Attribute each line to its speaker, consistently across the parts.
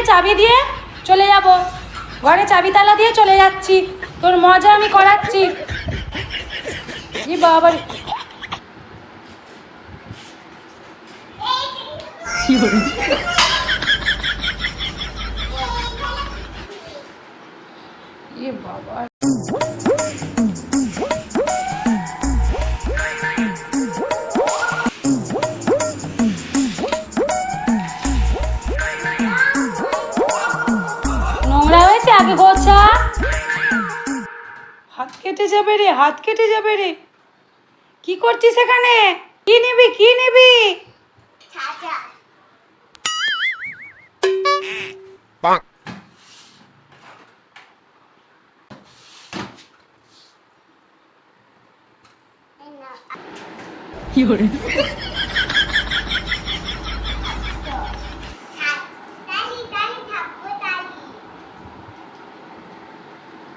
Speaker 1: চাবি দিয়ে চলে যাব, ঘরে চাবি তালা দিয়ে চলে যাচ্ছি, তোর মজা আমি করাচ্ছি। কি বাবা, বাবা নোংরা হয়েছে, আগে গোছা। হাত কেটে যাবে রে, হাত কেটে যাবে রে। কি করছিস এখানে? কি নিবি, কি নিবি? কি হরে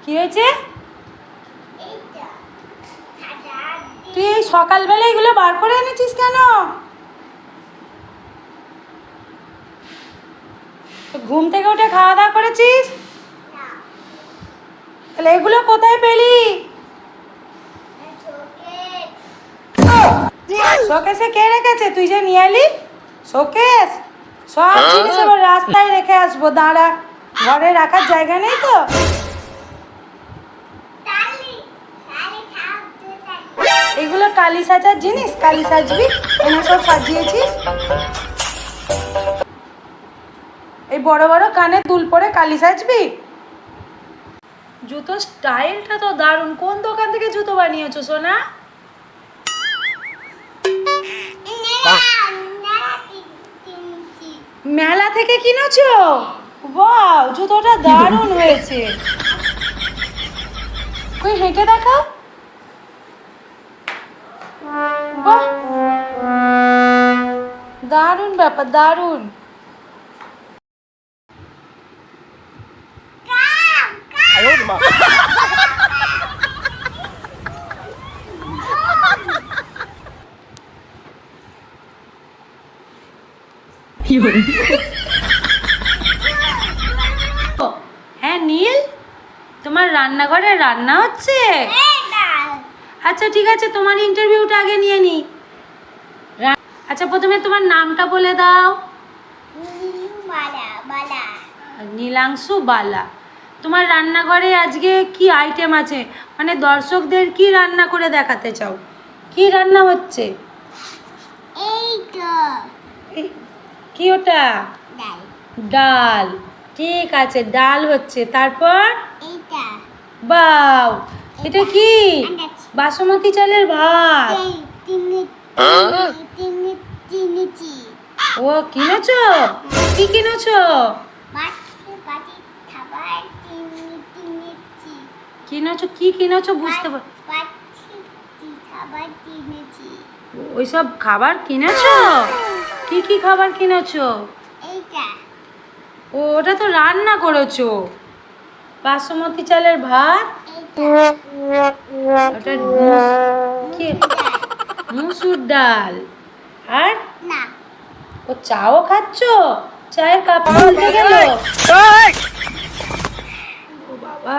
Speaker 1: কি হয়েছে? তুই এই সকালবেলা এগুলো বার করে এনেছিস কেন? ঘুম থেকে উঠে খাওয়া দাওয়া করেছিস? তাহলে এগুলো কোথায় পেলি? শোকেসে কে রেখেছে? তুই যে নিয়ে এলি শোকেস, সব জিনিস আবার রাস্তায় রেখে আসবো, দাঁড়া, ঘরে রাখার জায়গা নেই তো। এগুলো কালি সাজার জিনিস, কালি সাজবি, এনে সব সাজিয়েছিস। এই বড় বড় কানে দুল পরে কালি সাজবি? জুতো স্টাইলটা তো দারুণ। কোন দোকান থেকে জুতো বানিয়েছো সোনা? মেলা থেকে কিনেছো? বাহ, জুতোটা দারুণ হয়েছে। কই হেঁটে দেখাও। বাহ, দারুণ ব্যাপার, দারুণ। হ্যাঁ নীল, তোমার রান্নাঘরে রান্না হচ্ছে? আচ্ছা ঠিক আছে, তোমার ইন্টারভিউটা আগে নিয়ে নি। আচ্ছা প্রথমে তোমার নামটা বলে দাও। নীলাংশু বালা। তোমার রান্নাঘরে আজকে কি আইটেম আছে, মানে দর্শকদের কি রান্না করে দেখাতে চাও? কি রান্না হচ্ছে? কি ওটা? ডাল। ঠিক আছে, ডাল হচ্ছে। তারপর বাও, এটা কি? বাসমতি চালের ভাত। ও কিনেছো? কি কিনেছো? কিনেছো, কি কিনেছো বুঝতে পার? ওইসব খাবার কিনেছো? কি কি খাবার কিনেছো? ও, ওটা তো রান্না করেছো। বাসমতি চালের ভাত, ওটা কি? মুসুর ডাল। আর ও চাও খাচ্ছো? চায়ের কাপ বলতে গেল। ও বাবা।